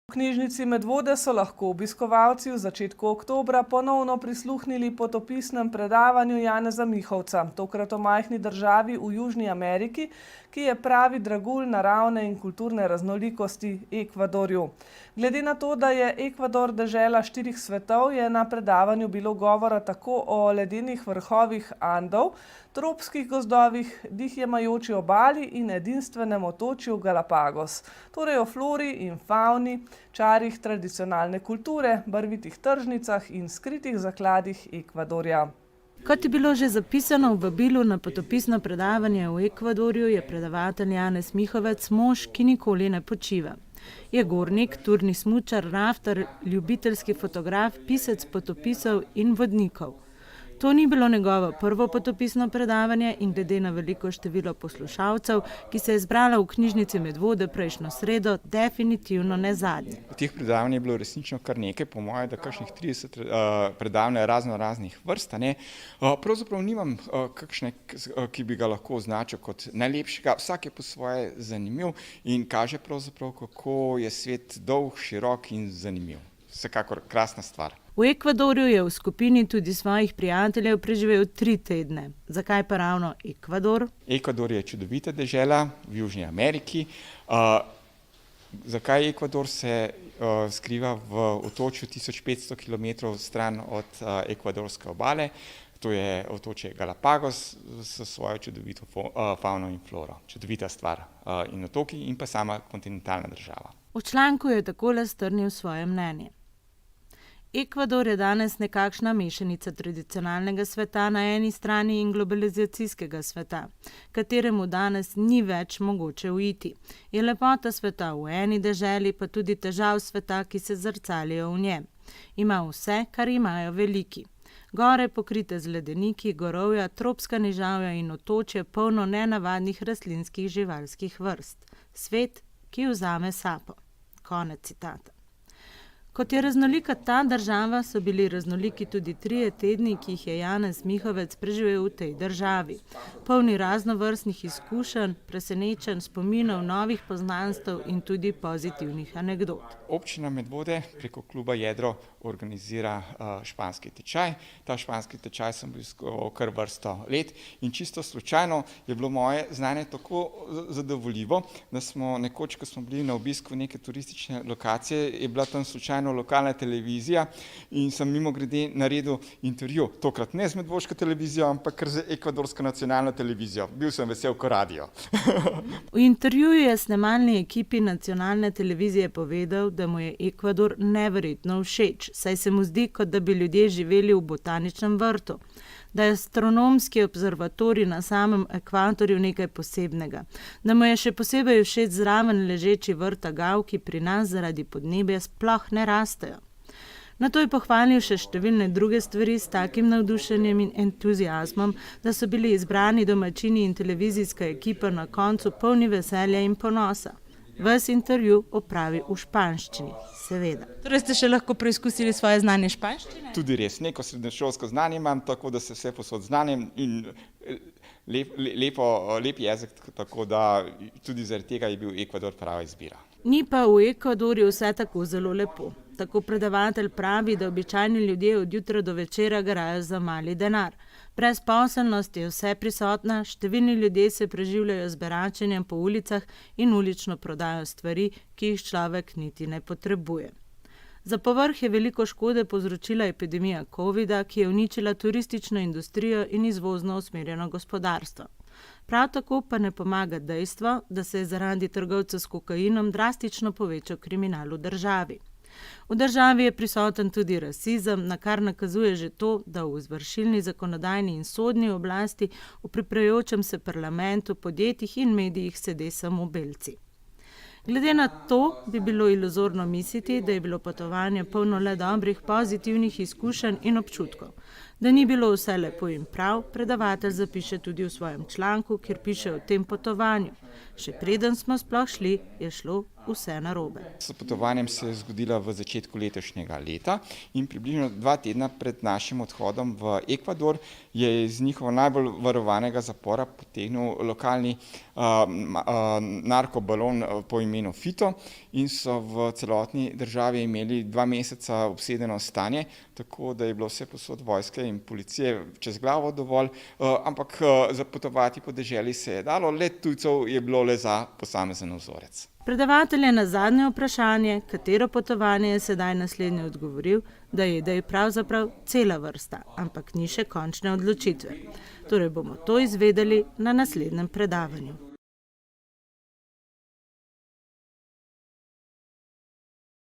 V knjižnici Medvode so lahko obiskovalci v začetku oktobra ponovno prisluhnili potopisnem predavanju Janeza Mihovca, tokrat o majhni državi v Južni Ameriki, ki je pravi dragulj naravne in kulturne raznolikosti Ekvadorju. Glede na to, da je Ekvador dežela štirih svetov, je na predavanju bilo govora tako o ledenih vrhovih Andov, tropskih gozdovih, dih jemajoči obali in edinstvenem otočju Galapagos, torej o flori in favni, čarih tradicionalne kulture, barvitih tržnicah in skritih zakladih Ekvadorja. Kot je bilo že zapisano v vabilu na potopisno predavanje v Ekvadorju, je predavatelj Janez Mihovec mož, ki nikoli ne počiva. Je gornik, turni smučar, raftar, ljubiteljski fotograf, pisec potopisov in vodnikov. To ni bilo njegovo prvo potopisno predavanje in glede na veliko število poslušalcev, ki se je zbrala v knjižnici Medvode prejšnjo sredo, definitivno ne zadnje. Teh predavanj je bilo resnično kar nekaj, po mojem, da kakšnih 30 predavanj raznih vrst. Pravzaprav nimam kakšne, ki bi ga lahko označil kot najlepšega. Vsak je po svoje zanimiv in kaže pravzaprav, kako je svet dolg, širok in zanimiv. Vsekakor krasna stvar. V Ekvadorju je v skupini tudi svojih prijateljev preživel 3 tedne. Zakaj pa ravno Ekvador? Ekvador je čudovita dežela v Južni Ameriki. Zakaj Ekvador se skriva v otočju 1500 km stran od ekvadorske obale? To je otočje Galapagos s svojo čudovito favno in floro. Čudovita stvar in otoki in pa sama kontinentalna država. V članku je takole strnil svoje mnenje. Ekvador je danes nekakšna mešanica tradicionalnega sveta na eni strani in globalizacijskega sveta, kateremu danes ni več mogoče uiti. Je lepota sveta v eni deželi, pa tudi težav sveta, ki se zrcalijo v njem. Ima vse, kar imajo veliki. Gore pokrite z ledeniki, gorovja, tropska nižavja in otočje polno nenavadnih rastlinskih živalskih vrst. Svet, ki vzame sapo. Konec citata. Kot je raznolika ta država, so bili raznoliki tudi 3 tedni, ki jih je Janez Mihovec preživel v tej državi. Polni raznovrstnih izkušenj, presenečenj, spominov, novih poznanstev in tudi pozitivnih anekdot. Občina Medvode preko kluba Jedro organizira španski tečaj. Ta španski tečaj sem obiskoval kar vrsto let in čisto slučajno je bilo moje znanje tako zadovoljivo, da smo nekoč, ko smo bili na obisku neke turistične lokacije, je bila tam slučajno lokalna televizija in sem mimogrede naredil intervju. Tokrat ne z medvoško televizijo, ampak z ekvadorsko nacionalno televizijo. Bil sem vesel ko radio. V intervjuju je snemalni ekipi nacionalne televizije povedal, da mu je Ekvador neverjetno všeč, saj se mu zdi, kot da bi ljudje živeli v botaničnem vrtu, da je astronomski observatorij na samem ekvatorju nekaj posebnega, da mu je še posebej všeč zraven ležeči vrt agav, ki pri nas zaradi podnebja sploh ne rastejo. Nato je pohvalil še številne druge stvari s takim navdušenjem in entuziazmom, da so bili izbrani domačini in televizijska ekipa na koncu polni veselja in ponosa. Ves intervju opravi v španščini, seveda. Torej ste še lahko preizkusili svoje znanje španščine? Tudi res, neko srednješolsko znanje imam, tako da se vse posod znanem in lep jezik, tako da tudi zaradi tega je bil Ekvador prava izbira. Ni pa v Ekvadorju vse tako zelo lepo. Tako predavatelj pravi, da običajni ljudje od jutra do večera garajo za mali denar. Brezposelnost je vse prisotna, številni ljudje se preživljajo z beračenjem po ulicah in ulično prodajo stvari, ki jih človek niti ne potrebuje. Za povrh je veliko škode povzročila epidemija covida, ki je uničila turistično industrijo in izvozno usmerjeno gospodarstvo. Prav tako pa ne pomaga dejstvo, da se je zaradi trgovcev s kokainom drastično povečal kriminal v državi. V državi je prisoten tudi rasizem, na kar nakazuje že to, da v izvršilni, zakonodajni in sodni oblasti, v pripravljajočem se parlamentu, podjetjih in medijih sede samo belci. Glede na to bi bilo iluzorno misliti, da je bilo potovanje polno le dobrih, pozitivnih izkušenj in občutkov. Da ni bilo vse lepo in prav, predavatelj zapiše tudi v svojem članku, kjer piše o tem potovanju. Še preden smo sploh šli, je šlo vse narobe. S potovanjem se je zgodila v začetku letošnjega leta in približno 2 tedna pred našim odhodom v Ekvador je iz njihovega najbolj varovanega zapora potegnil lokalni narkobalon po imenu Fito in so v celotni državi imeli 2 meseca obsedeno stanje, tako da je bilo vse posod vojske in policije čez glavo dovolj, ampak zapotovati po deželi se je dalo, le tujcev je bilo le za posamezen vzorec. Predavatelj je na zadnje vprašanje, katero potovanje je sedaj naslednje, odgovoril, da je idej pravzaprav cela vrsta, ampak ni še končne odločitve. Torej bomo to izvedeli na naslednjem predavanju.